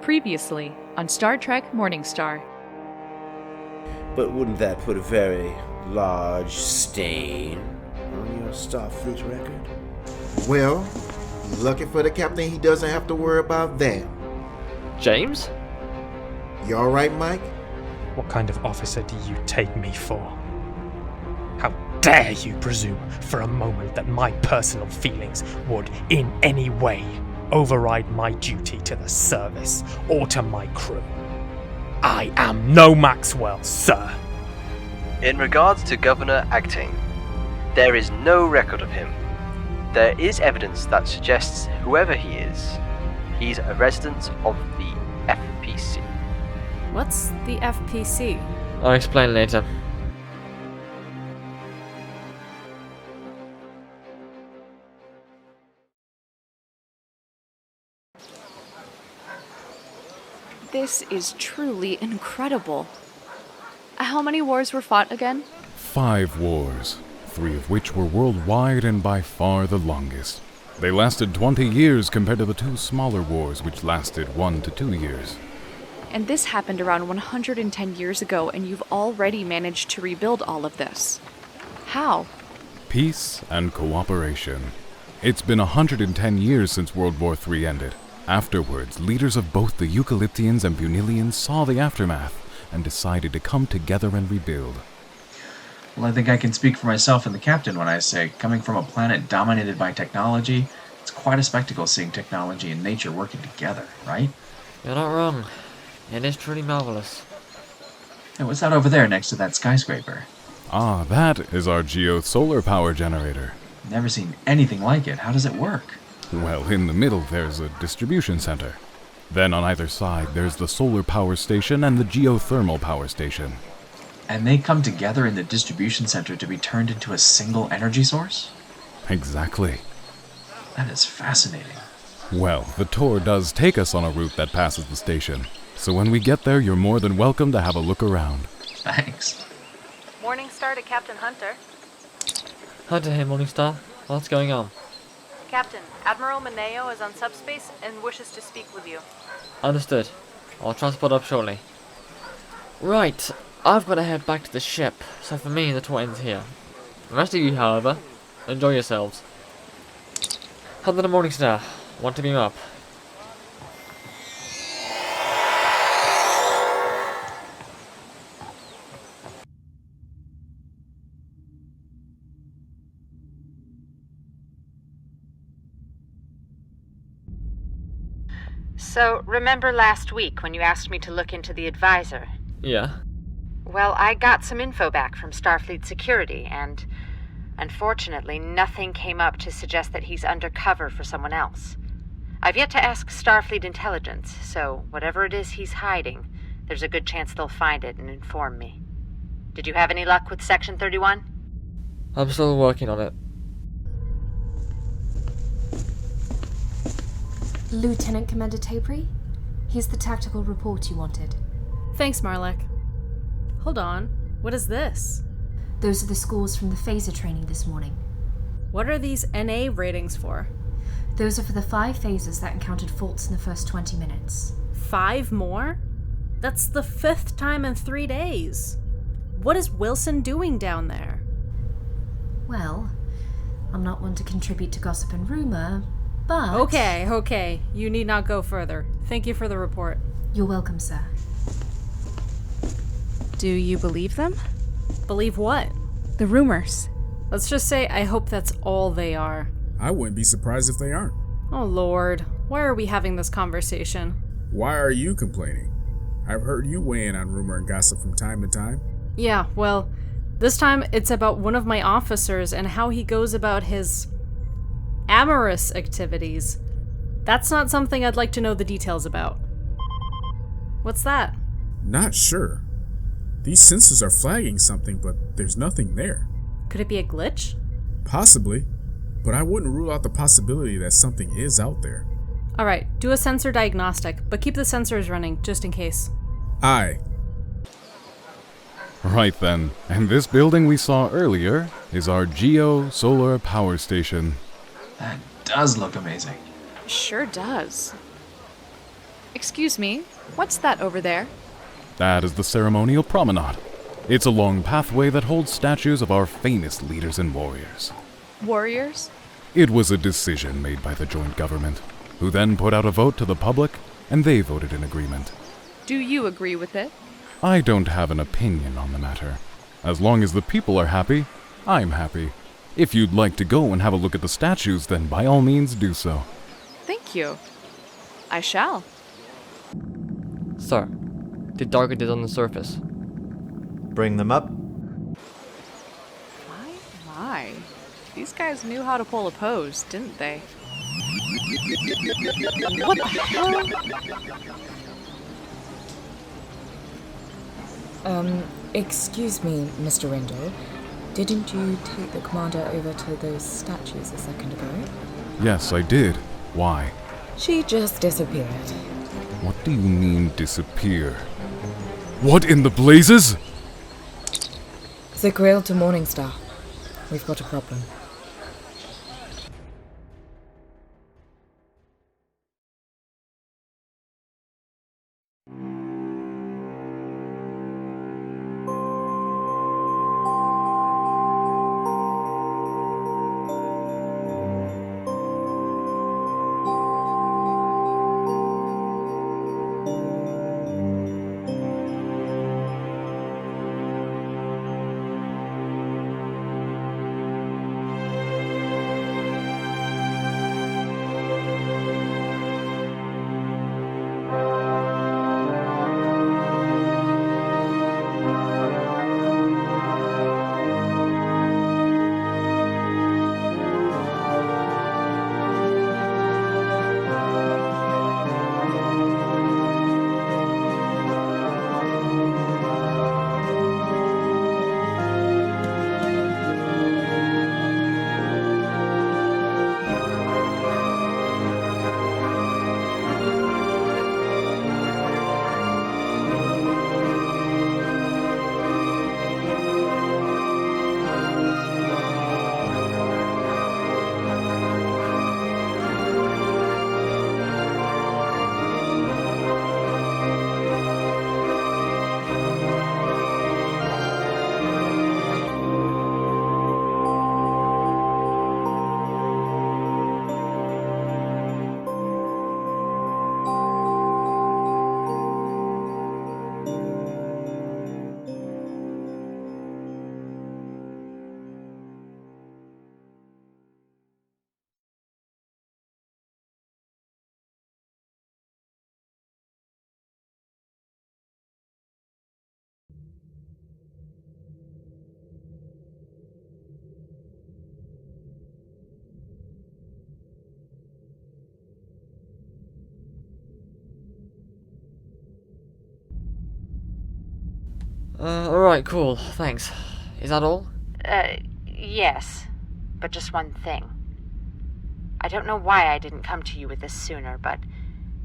Previously on Star Trek Morningstar. But wouldn't that put a very large stain on your Starfleet record? Well, lucky for the captain, he doesn't have to worry about that. James? You alright, Mike? What kind of officer do you take me for? How dare you presume for a moment that my personal feelings would in any way override my duty to the service or to my crew? I am no Maxwell, sir. In regards to Governor Acting, there is no record of him. There is evidence that suggests whoever he is, he's a resident of the FPC. What's the FPC? I'll explain later. This is truly incredible. How many wars were fought again? 5 wars, 3 of which were worldwide and by far the longest. They lasted 20 years compared to the 2 smaller wars which lasted 1 to 2 years. And this happened around 110 years ago, and you've already managed to rebuild all of this. How? Peace and cooperation. It's been 110 years since World War III ended. Afterwards, leaders of both the Eucalyptians and Bunilians saw the aftermath and decided to come together and rebuild. Well, I think I can speak for myself and the captain when I say, coming from a planet dominated by technology, it's quite a spectacle seeing technology and nature working together, right? You're not wrong. It is truly marvelous. Hey, what's that over there next to that skyscraper? Ah, that is our geo-solar power generator. Never seen anything like it. How does it work? Well, in the middle there's a distribution center. Then on either side there's the solar power station and the geothermal power station. And they come together in the distribution center to be turned into a single energy source? Exactly. That is fascinating. Well, the tour does take us on a route that passes the station. So when we get there, you're more than welcome to have a look around. Thanks. Morningstar to Captain Hunter. Hunter here, Morningstar. What's going on? Captain, Admiral Mineo is on subspace and wishes to speak with you. Understood. I'll transport up shortly. Right, I've got to head back to the ship, so for me the tour ends here. The rest of you, however, enjoy yourselves. Hunter to Morningstar. Want to beam up? So, remember last week when you asked me to look into the advisor? Yeah. Well, I got some info back from Starfleet Security, and unfortunately nothing came up to suggest that he's undercover for someone else. I've yet to ask Starfleet Intelligence, so whatever it is he's hiding, there's a good chance they'll find it and inform me. Did you have any luck with Section 31? I'm still working on it. Lieutenant Commander Tabry? Here's the tactical report you wanted. Thanks, Marlek. Hold on. What is this? Those are the scores from the phaser training this morning. What are these NA ratings for? Those are for the 5 phasers that encountered faults in the first 20 minutes. 5 more? That's the 5th time in 3 days. What is Wilson doing down there? Well, I'm not one to contribute to gossip and rumor, but... Okay. You need not go further. Thank you for the report. You're welcome, sir. Do you believe them? Believe what? The rumors. Let's just say I hope that's all they are. I wouldn't be surprised if they aren't. Oh Lord, why are we having this conversation? Why are you complaining? I've heard you weigh in on rumor and gossip from time to time. Yeah, well, this time it's about one of my officers and how he goes about his amorous activities. That's not something I'd like to know the details about. What's that? Not sure. These sensors are flagging something, but there's nothing there. Could it be a glitch? Possibly, but I wouldn't rule out the possibility that something is out there. Alright, do a sensor diagnostic, but keep the sensors running, just in case. Aye. Right then, and this building we saw earlier is our geo-solar power station. That does look amazing. Sure does. Excuse me, what's that over there? That is the ceremonial promenade. It's a long pathway that holds statues of our famous leaders and warriors. Warriors? It was a decision made by the joint government, who then put out a vote to the public, and they voted in agreement. Do you agree with it? I don't have an opinion on the matter. As long as the people are happy, I'm happy. If you'd like to go and have a look at the statues, then by all means do so. Thank you. I shall. So, the target is on the surface. Bring them up. My. These guys knew how to pull a pose, didn't they? What the hell? Excuse me, Mr. Rindo. Didn't you take the commander over to those statues a second ago? Yes, I did. Why? She just disappeared. What do you mean, disappear? What in the blazes? The grill to Morningstar. We've got a problem. Alright, cool, thanks. Is that all? Yes. But just one thing. I don't know why I didn't come to you with this sooner, but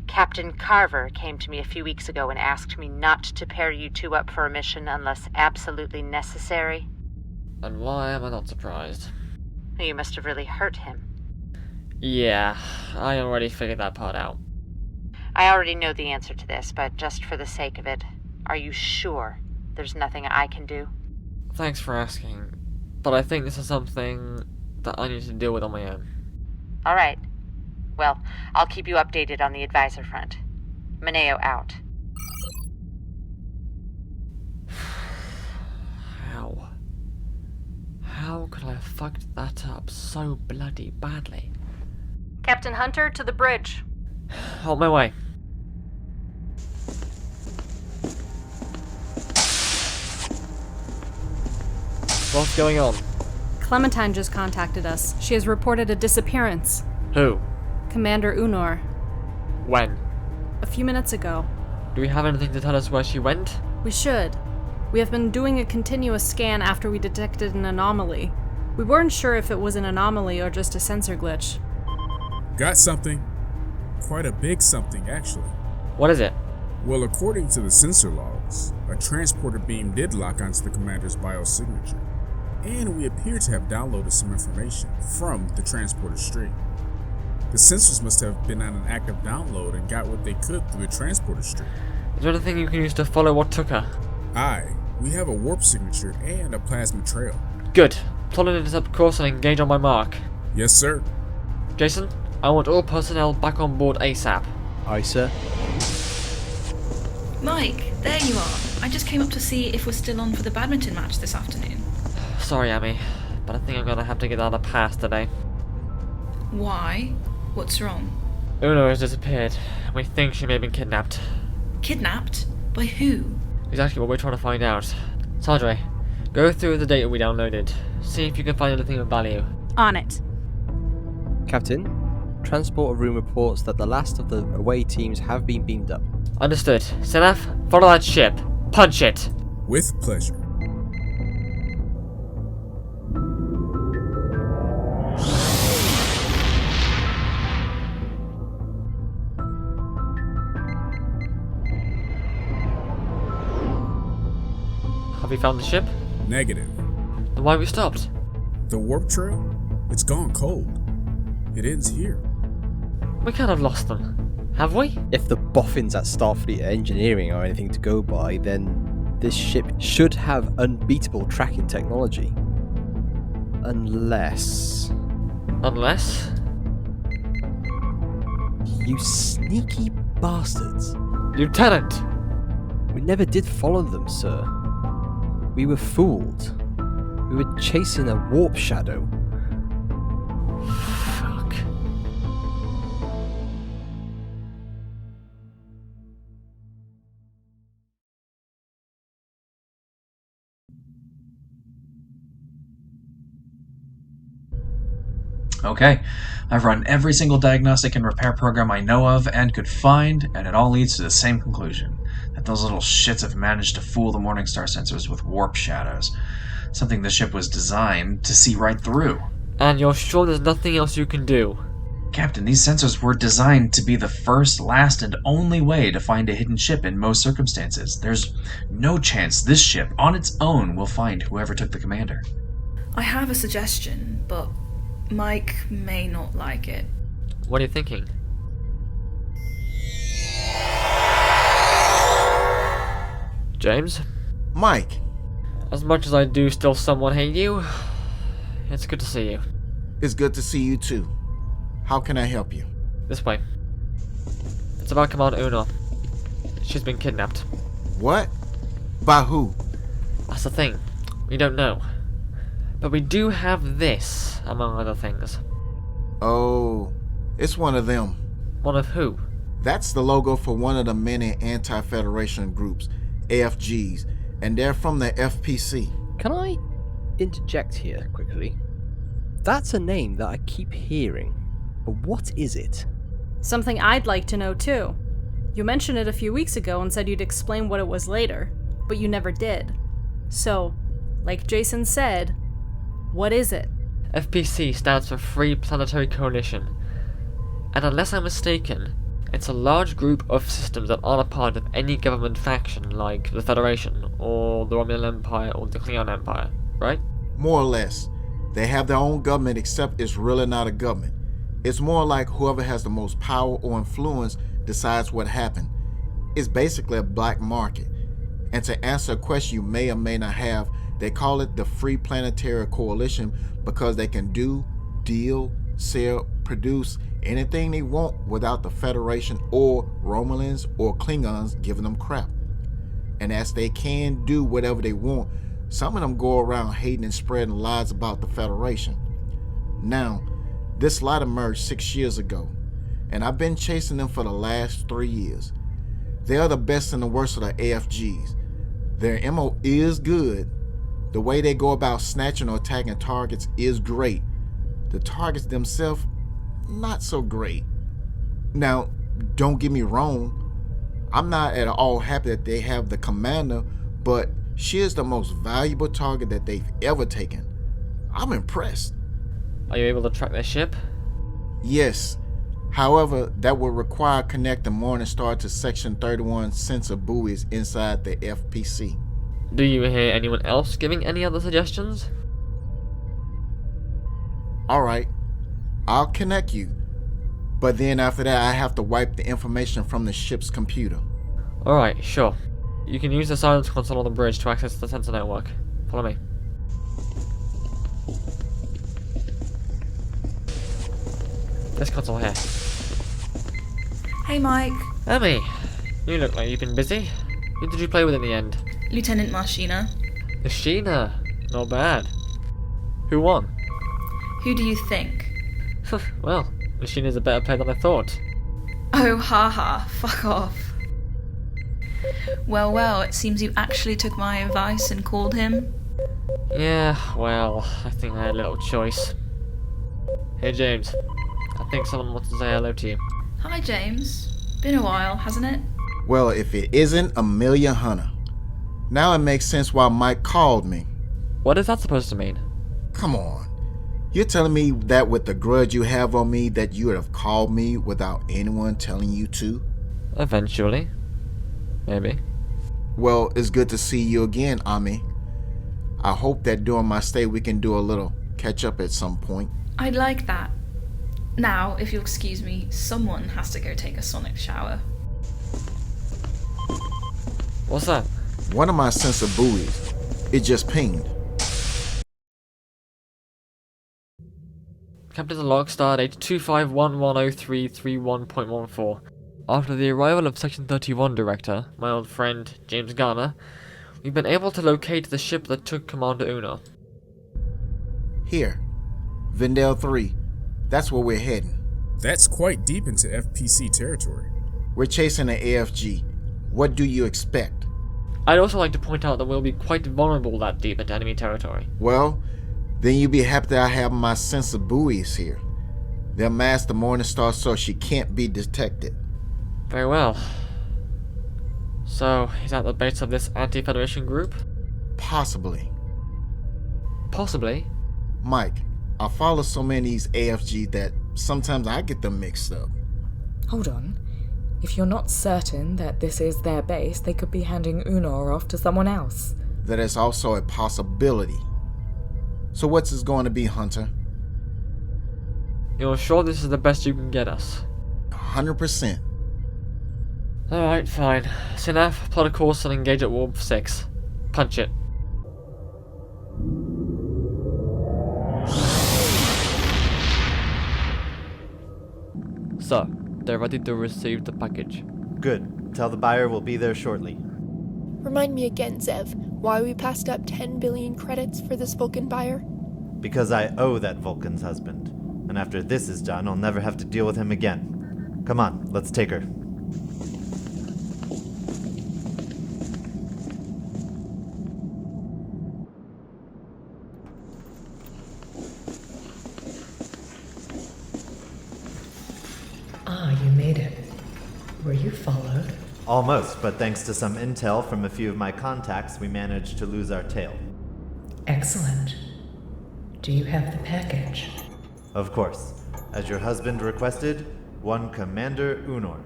Captain Carver came to me a few weeks ago and asked me not to pair you two up for a mission unless absolutely necessary. And why am I not surprised? You must have really hurt him. Yeah, I already figured that part out. I already know the answer to this, but just for the sake of it, are you sure there's nothing I can do? Thanks for asking, but I think this is something that I need to deal with on my own. All right. Well, I'll keep you updated on the advisor front. Mineo out. How could I have fucked that up so bloody badly? Captain Hunter, to the bridge. On my way. What's going on? Clementine just contacted us. She has reported a disappearance. Who? Commander Unor. When? A few minutes ago. Do we have anything to tell us where she went? We should. We have been doing a continuous scan after we detected an anomaly. We weren't sure if it was an anomaly or just a sensor glitch. Got something. Quite a big something, actually. What is it? Well, according to the sensor logs, a transporter beam did lock onto the commander's biosignature. And we appear to have downloaded some information from the transporter stream. The sensors must have been on an active download and got what they could through the transporter strip. Is there anything you can use to follow what took her? Aye, we have a warp signature and a plasma trail. Good. Plot an intercept course and engage on my mark. Yes, sir. Jason, I want all personnel back on board ASAP. Aye, sir. Mike, there you are. I just came up to see if we're still on for the badminton match this afternoon. Sorry, Amy, but I think I'm gonna have to get out of the pass today. Why? What's wrong? Uno has disappeared, and we think she may have been kidnapped. Kidnapped? By who? Exactly what we're trying to find out. Sandre, go through the data we downloaded. See if you can find anything of value. On it. Captain, transporter room reports that the last of the away teams have been beamed up. Understood. Senaf, follow that ship. Punch it! With pleasure. Have you found the ship? Negative. Then why have we stopped? The warp trail? It's gone cold. It ends here. We can't have lost them. Have we? If the boffins at Starfleet Engineering are anything to go by, then this ship should have unbeatable tracking technology. Unless... Unless? You sneaky bastards. Lieutenant! We never did follow them, sir. We were fooled. We were chasing a warp shadow. Fuck. Okay, I've run every single diagnostic and repair program I know of and could find, and it all leads to the same conclusion. That those little shits have managed to fool the Morningstar sensors with warp shadows. Something the ship was designed to see right through. And you're sure there's nothing else you can do? Captain, these sensors were designed to be the first, last, and only way to find a hidden ship in most circumstances. There's no chance this ship, on its own, will find whoever took the commander. I have a suggestion, but Mike may not like it. What are you thinking? James? Mike. As much as I do still somewhat hate you, it's good to see you. It's good to see you too. How can I help you? This way. It's about Commander Unor. She's been kidnapped. What? By who? That's the thing. We don't know. But we do have this, among other things. Oh, it's one of them. One of who? That's the logo for one of the many anti-Federation groups, AFGs, and they're from the FPC. Can I interject here quickly? That's a name that I keep hearing, but what is it? Something I'd like to know too. You mentioned it a few weeks ago and said you'd explain what it was later, but you never did. So, like Jason said, what is it? FPC stands for Free Planetary Coalition. And unless I'm mistaken, it's a large group of systems that aren't a part of any government faction like the Federation, or the Romulan Empire, or the Klingon Empire, right? More or less. They have their own government, except it's really not a government. It's more like whoever has the most power or influence decides what happened. It's basically a black market. And to answer a question you may or may not have, they call it the Free Planetary Coalition because they can do, deal, sell, produce anything they want without the Federation or Romulans or Klingons giving them crap. And as they can do whatever they want, some of them go around hating and spreading lies about the Federation. Now, this lie emerged 6 years ago, and I've been chasing them for the last 3 years. They are the best and the worst of the AFGs. Their MO is good. The way they go about snatching or attacking targets is great. The targets themselves, not so great. Now, don't get me wrong, I'm not at all happy that they have the commander, but she is the most valuable target that they've ever taken. I'm impressed. Are you able to track their ship? Yes. However, that would require connecting Morningstar to Section 31 sensor buoys inside the FPC. Do you hear anyone else giving any other suggestions? Alright, I'll connect you. But then after that, I have to wipe the information from the ship's computer. Alright, sure. You can use the silence console on the bridge to access the sensor network. Follow me. This console here. Hey, Mike. Emmy, you look like you've been busy. Who did you play with in the end? Lieutenant Marshina. Machina. Not bad. Who won? Who do you think? Well, Machina's a better player than I thought. Oh, haha, fuck off. Well, it seems you actually took my advice and called him. Yeah, well, I think I had a little choice. Hey, James. I think someone wants to say hello to you. Hi, James. Been a while, hasn't it? Well, if it isn't Amelia Hunter. Now it makes sense why Mike called me. What is that supposed to mean? Come on. You're telling me that with the grudge you have on me that you would have called me without anyone telling you to? Eventually. Maybe. Well, it's good to see you again, Ami. I hope that during my stay we can do a little catch up at some point. I'd like that. Now, if you'll excuse me, someone has to go take a sonic shower. What's that? One of my sensor buoys. It just pinged. Captain Logstar date 25110331.14. After the arrival of Section 31 Director, my old friend, James Garner, we've been able to locate the ship that took Commander Unor. Here. Vendel 3. That's where we're heading. That's quite deep into FPC territory. We're chasing the AFG. What do you expect? I'd also like to point out that we'll be quite vulnerable that deep into enemy territory. Well, then you'll be happy that I have my sensor buoys here. They'll mask the Morningstar so she can't be detected. Very well. So, is that the base of this anti-Federation group? Possibly. Possibly? Mike, I follow so many of these AFG that sometimes I get them mixed up. Hold on. If you're not certain that this is their base, they could be handing Unor off to someone else. That is also a possibility. So what's this going to be, Hunter? You're sure this is the best you can get us? 100%. Alright, fine. Sinaf, plot a course and engage at Warp 6. Punch it. Sir, they're ready to receive the package. Good. Tell the buyer we'll be there shortly. Remind me again, Zev, why we passed up 10 billion credits for this Vulcan buyer? Because I owe that Vulcan's husband. And after this is done, I'll never have to deal with him again. Come on, let's take her. You made it. Were you followed? Almost, but thanks to some intel from a few of my contacts, we managed to lose our tail. Excellent. Do you have the package? Of course. As your husband requested, one Commander Unor.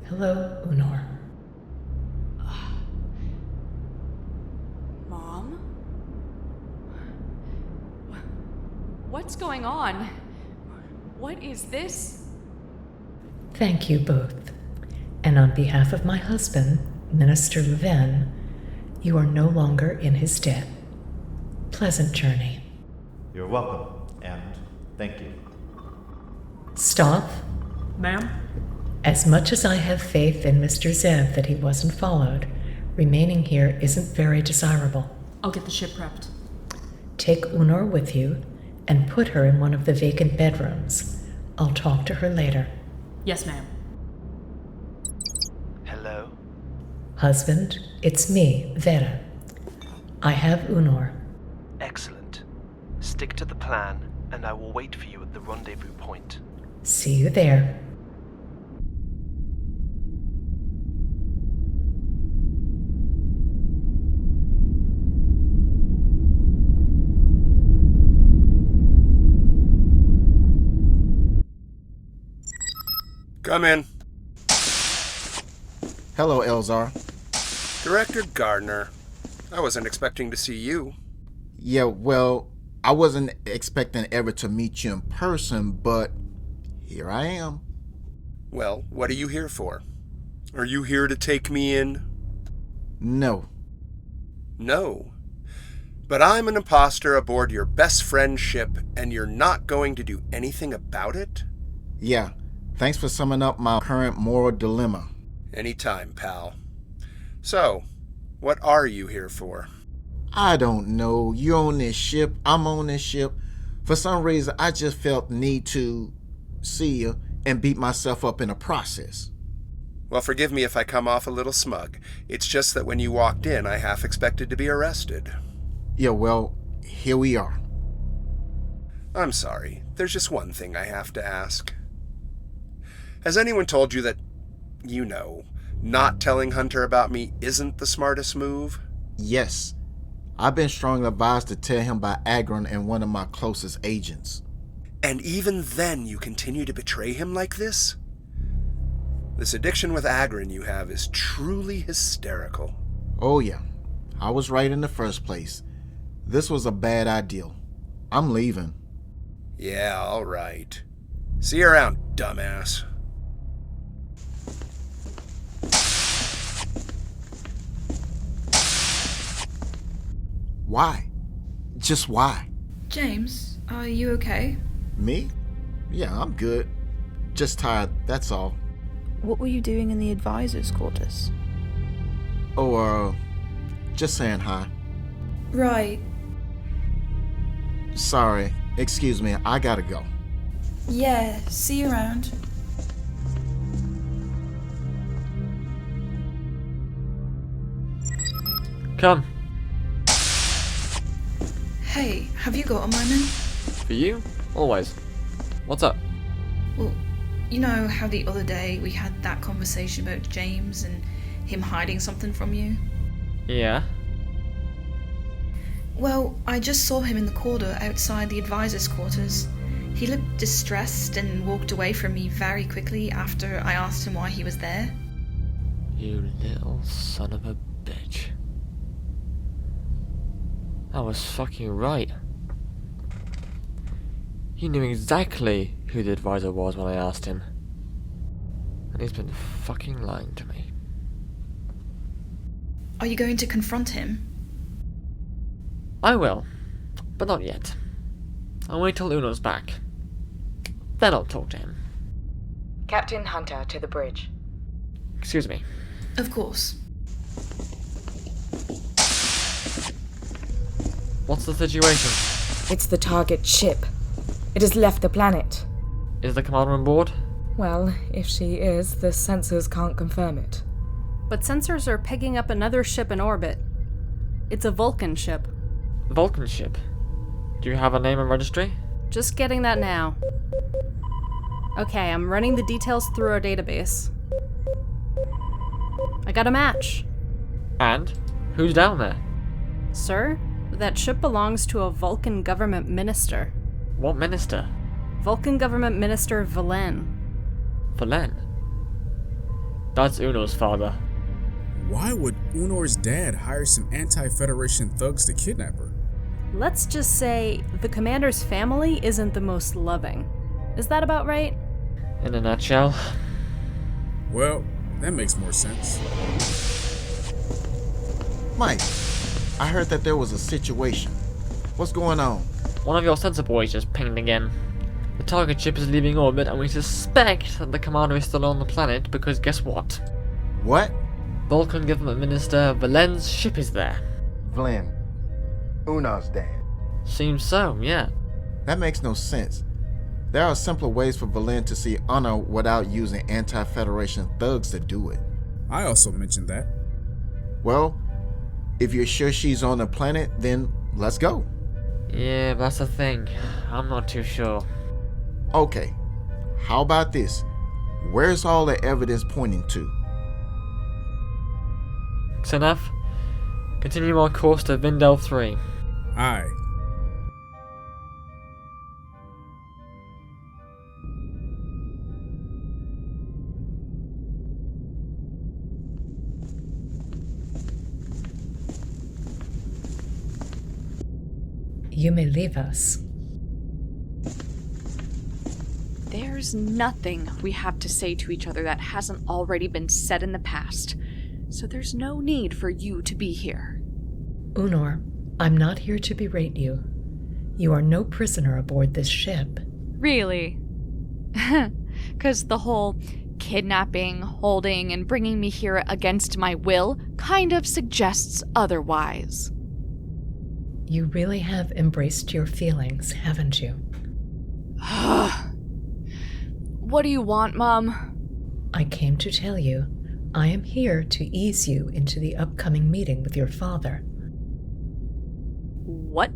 Hello, Unor. Mom? What's going on? What is this? Thank you both. And on behalf of my husband, Minister Levin, you are no longer in his debt. Pleasant journey. You're welcome, and thank you. Stop. Ma'am? As much as I have faith in Mr. Zev that he wasn't followed, remaining here isn't very desirable. I'll get the ship prepped. Take Unor with you and put her in one of the vacant bedrooms. I'll talk to her later. Yes, ma'am. Hello? Husband, it's me, Vera. I have Unor. Excellent. Stick to the plan, and I will wait for you at the rendezvous point. See you there. Come in. Hello, Elzar. Director Gardner. I wasn't expecting to see you. Yeah, well, I wasn't expecting ever to meet you in person, but here I am. Well, what are you here for? Are you here to take me in? No. No. But I'm an imposter aboard your best friend's ship, and you're not going to do anything about it? Yeah. Thanks for summing up my current moral dilemma. Anytime, pal. So, what are you here for? I don't know. You're on this ship. I'm on this ship. For some reason, I just felt the need to see you and beat myself up in the process. Well, forgive me if I come off a little smug. It's just that when you walked in, I half expected to be arrested. Yeah, well, here we are. I'm sorry. There's just one thing I have to ask. Has anyone told you that, not telling Hunter about me isn't the smartest move? Yes. I've been strongly advised to tell him by Agron and one of my closest agents. And even then you continue to betray him like this? This addiction with Agron you have is truly hysterical. Oh yeah, I was right in the first place. This was a bad idea. I'm leaving. Yeah, all right. See you around, dumbass. Why? Just why? James, are you okay? Me? Yeah, I'm good. Just tired, that's all. What were you doing in the advisor's quarters? Oh, just saying hi. Right. Sorry, excuse me, I gotta go. Yeah, see you around. Come. Hey, have you got a moment? For you? Always. What's up? Well, you know how the other day we had that conversation about James and him hiding something from you? Yeah. Well, I just saw him in the corridor outside the advisor's quarters. He looked distressed and walked away from me very quickly after I asked him why he was there. You little son of a bitch. I was fucking right. He knew exactly who the advisor was when I asked him. And he's been fucking lying to me. Are you going to confront him? I will, but not yet. I'll wait till Uno's back. Then I'll talk to him. Captain Hunter to the bridge. Excuse me. Of course. What's the situation? It's the target ship. It has left the planet. Is the commander on board? Well, if she is, the sensors can't confirm it. But sensors are picking up another ship in orbit. It's a Vulcan ship. Vulcan ship? Do you have a name and registry? Just getting that now. Okay, I'm running the details through our database. I got a match. And? Who's down there? Sir, that ship belongs to a Vulcan government minister. What minister? Vulcan government minister Valen. Valen? That's Uno's father. Why would Unor's dad hire some anti-Federation thugs to kidnap her? Let's just say the commander's family isn't the most loving. Is that about right? In a nutshell. Well, that makes more sense. Mike, I heard that there was a situation. What's going on? One of your sensor boys just pinged again. The target ship is leaving orbit and we suspect that the commander is still on the planet because guess what? What? Vulcan government minister Valen's ship is there. Valen. Uno's dad. Seems so, yeah. That makes no sense. There are simpler ways for Valen to see Honor without using anti-Federation thugs to do it. I also mentioned that. Well, if you're sure she's on the planet, then let's go. Yeah, but that's the thing. I'm not too sure. Okay, how about this? Where's all the evidence pointing to? Xenaf, continue our course to Vindel 3. Aye. You may leave us. There There's nothing we have to say to each other that hasn't already been said in the past, so there's no need for you to be here. Unor, I'm not here to berate you. You are no prisoner aboard this ship. Really? 'Cause the whole kidnapping, holding, and bringing me here against my will kind of suggests otherwise. You really have embraced your feelings, haven't you? What do you want, Mom? I came to tell you I am here to ease you into the upcoming meeting with your father. What?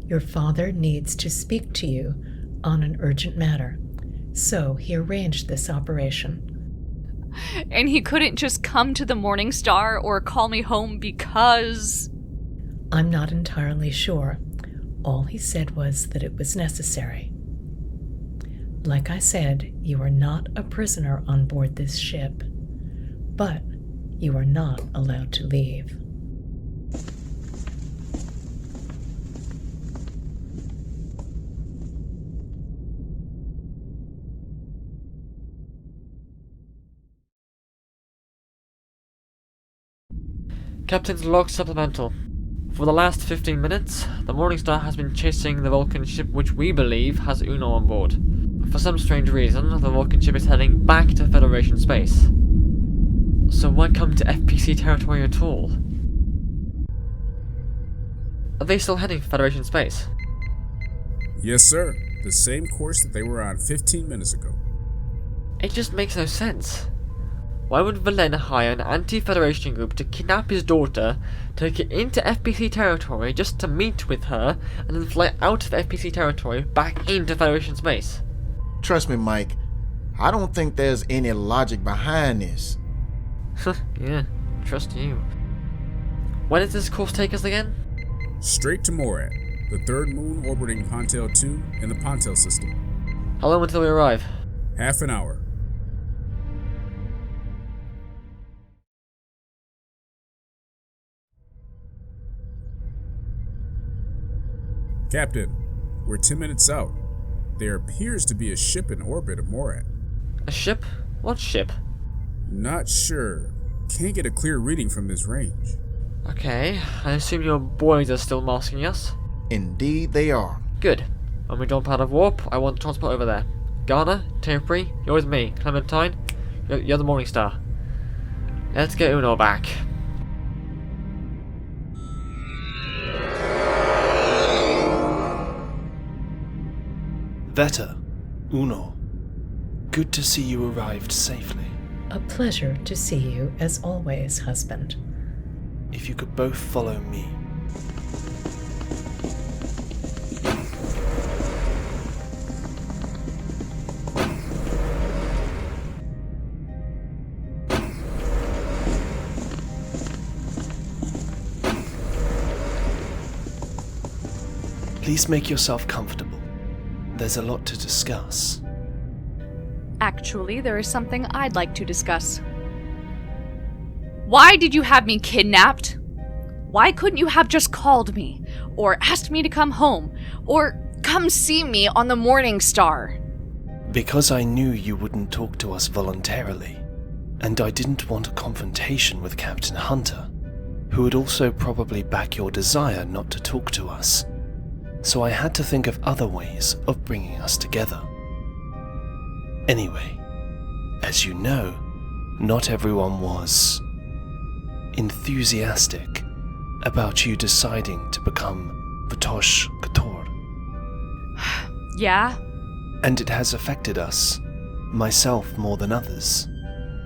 Your father needs to speak to you on an urgent matter, so he arranged this operation. And he couldn't just come to the Morningstar or call me home because... I'm not entirely sure. All he said was that it was necessary. Like I said, you are not a prisoner on board this ship, but you are not allowed to leave. Captain's log supplemental. For the last 15 minutes, the Morningstar has been chasing the Vulcan ship which we believe has Uno on board. For some strange reason, the Vulcan ship is heading back to Federation space. So why come to FPC territory at all? Are they still heading for Federation space? Yes, sir. The same course that they were on 15 minutes ago. It just makes no sense. Why would Valen hire an anti-Federation group to kidnap his daughter, take her into FPC territory just to meet with her, and then fly out of FPC territory back into Federation space? Trust me, Mike. I don't think there's any logic behind this. Yeah, trust you. Where does this course take us again? Straight to Morad, the third moon orbiting Pontel 2 in the Pontel system. How long until we arrive? Half an hour. Captain, we're 10 minutes out. There appears to be a ship in orbit of Morad. A ship? What ship? Not sure. Can't get a clear reading from this range. Okay, I assume your boys are still masking us? Indeed they are. Good. When we jump out of warp, I want transport over there. Garner, Tampri, you're with me. Clementine, you're the Morningstar. Let's get Uno back. Veta, Uno, good to see you arrived safely. A pleasure to see you, as always, husband. If you could both follow me. Please make yourself comfortable. There's a lot to discuss. Actually, there is something I'd like to discuss. Why did you have me kidnapped? Why couldn't you have just called me, or asked me to come home, or come see me on the Morningstar? Because I knew you wouldn't talk to us voluntarily, and I didn't want a confrontation with Captain Hunter, who would also probably back your desire not to talk to us. So I had to think of other ways of bringing us together. Anyway, as you know, not everyone was enthusiastic about you deciding to become Vatosh Kator. Yeah? And it has affected us, myself more than others.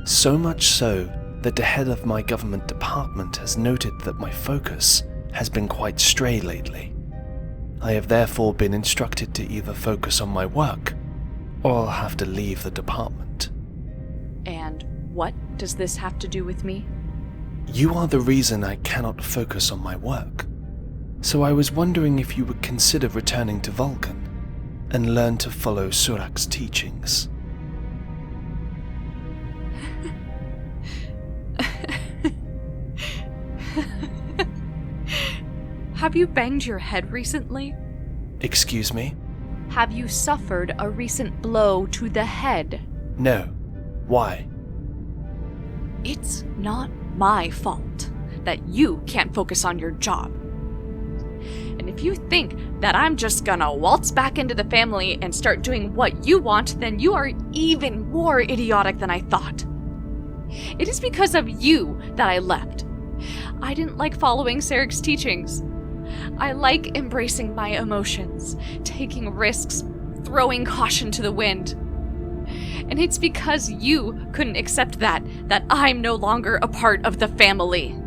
So much so that the head of my government department has noted that my focus has been quite stray lately. I have therefore been instructed to either focus on my work, or I'll have to leave the department. And what does this have to do with me? You are the reason I cannot focus on my work. So I was wondering if you would consider returning to Vulcan and learn to follow Surak's teachings. Have you banged your head recently? Excuse me? Have you suffered a recent blow to the head? No. Why? It's not my fault that you can't focus on your job. And if you think that I'm just gonna waltz back into the family and start doing what you want, then you are even more idiotic than I thought. It is because of you that I left. I didn't like following Sarek's teachings. I like embracing my emotions, taking risks, throwing caution to the wind. And it's because you couldn't accept that I'm no longer a part of the family.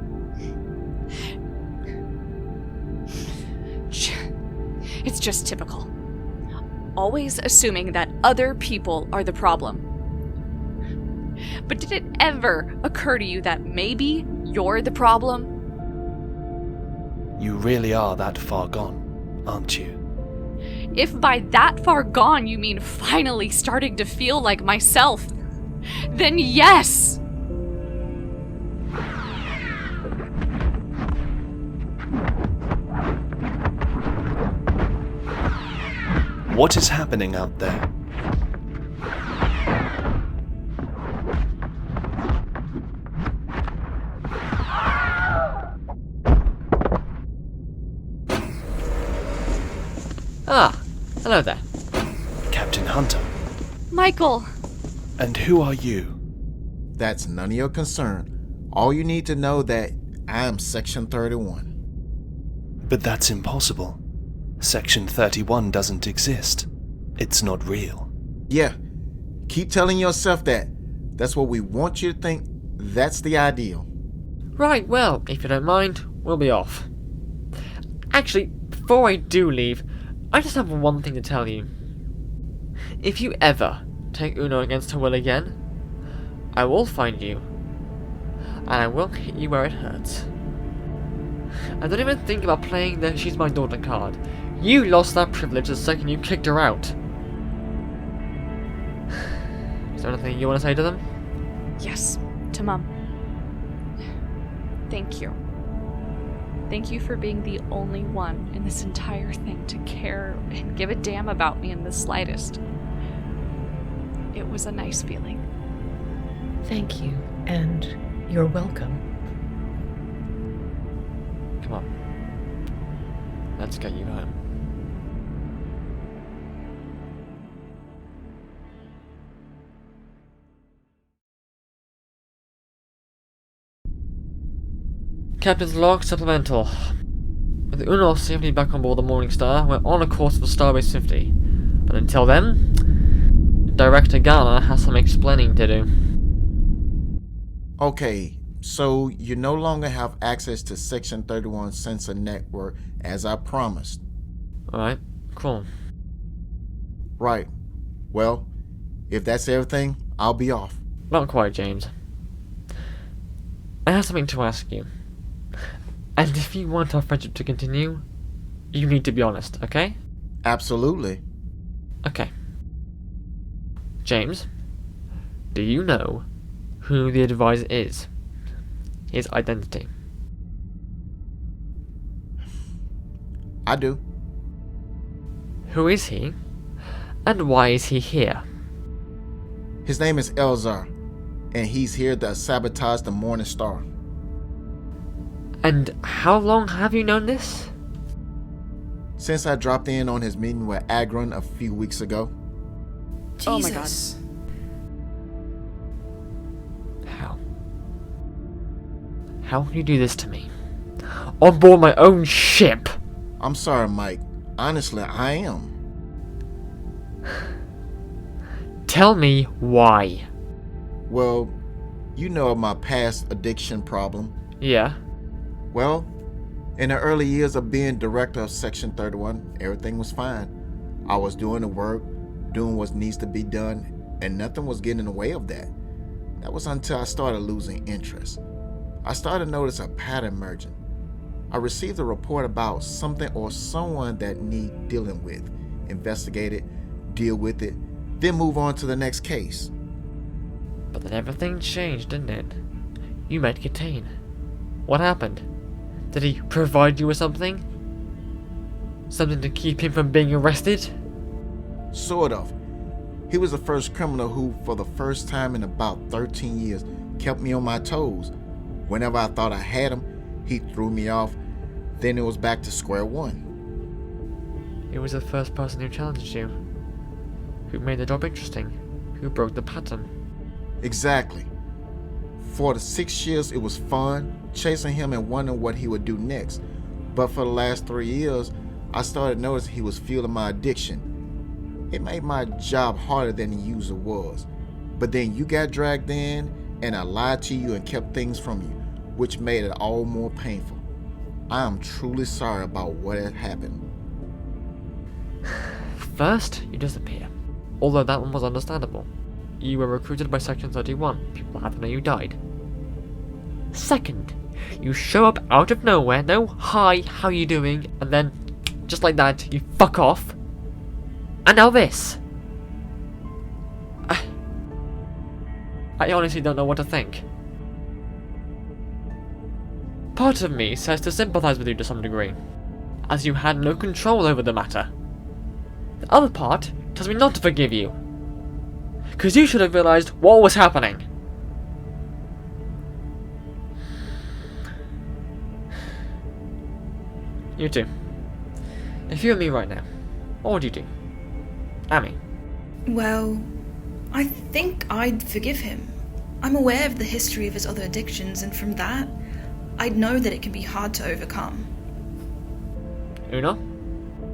It's just typical. Always assuming that other people are the problem. But did it ever occur to you that maybe you're the problem? You really are that far gone, aren't you? If by that far gone you mean finally starting to feel like myself, then yes! What is happening out there? Ah, hello there. Captain Hunter. Michael! And who are you? That's none of your concern. All you need to know that I am Section 31. But that's impossible. Section 31 doesn't exist. It's not real. Yeah, keep telling yourself that. That's what we want you to think. That's the ideal. Right, well, if you don't mind, we'll be off. Actually, before I do leave, I just have one thing to tell you. If you ever take Uno against her will again, I will find you, and I will hit you where it hurts. And don't even think about playing the "she's my daughter" card. You lost that privilege the second you kicked her out. Is there anything you want to say to them? Yes, to Mom. Thank you. Thank you for being the only one in this entire thing to care and give a damn about me in the slightest. It was a nice feeling. Thank you, and you're welcome. Come on. Let's get you home. Captain's log supplemental. With the unor safely back on board the Morningstar, we're on a course for Starbase 50. But until then, Director Garner has some explaining to do. Okay, so you no longer have access to Section 31 sensor network as I promised. Alright, cool. Right. Well, if that's everything, I'll be off. Not quite, James. I have something to ask you. And if you want our friendship to continue, you need to be honest, okay? Absolutely. Okay. James, do you know who the advisor is? His identity. I do. Who is he? And why is he here? His name is Elzar, and he's here to sabotage the Morningstar. And how long have you known this? Since I dropped in on his meeting with Agron a few weeks ago. Jesus. Oh my god. How can you do this to me? On board my own ship! I'm sorry, Mike. Honestly, I am. Tell me why. Well, you know of my past addiction problem. Yeah. Well, in the early years of being director of Section 31, everything was fine. I was doing the work, doing what needs to be done, and nothing was getting in the way of that. That was until I started losing interest. I started to notice a pattern emerging. I received a report about something or someone that need dealing with, investigate it, deal with it, then move on to the next case. But then everything changed, didn't it? You met Katane. What happened? Did he provide you with something? Something to keep him from being arrested? Sort of. He was the first criminal who, for the first time in about 13 years, kept me on my toes. Whenever I thought I had him, he threw me off. Then it was back to square one. He was the first person who challenged you, who made the job interesting, who broke the pattern. Exactly. For the 6 years, it was fun, chasing him and wondering what he would do next. But for the last 3 years, I started noticing he was fueling my addiction. It made my job harder than it usually was. But then you got dragged in, and I lied to you and kept things from you, which made it all more painful. I am truly sorry about what had happened. First, you disappear. Although that one was understandable. You were recruited by Section 31. People had to know you died. Second, you show up out of nowhere, no hi, how you doing, and then, just like that, you fuck off. And now this. I honestly don't know what to think. Part of me says to sympathize with you to some degree, as you had no control over the matter. The other part tells me not to forgive you, because you should have realized what was happening. You two. If you were me right now, what would you do? Amy. Well, I think I'd forgive him. I'm aware of the history of his other addictions, and from that, I'd know that it can be hard to overcome. Una?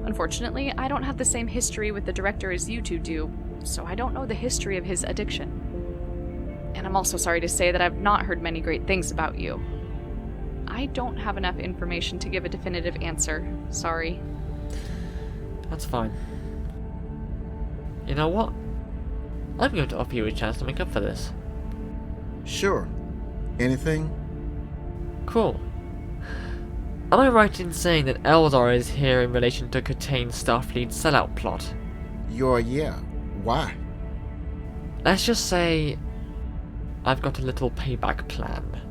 Unfortunately, I don't have the same history with the director as you two do, so I don't know the history of his addiction. And I'm also sorry to say that I've not heard many great things about you. I don't have enough information to give a definitive answer. Sorry. That's fine. You know what? I'm going to offer you a chance to make up for this. Sure. Anything? Cool. Am I right in saying that Eldar is here in relation to Catain's Starfleet sellout plot? Yeah. Why? Let's just say I've got a little payback plan.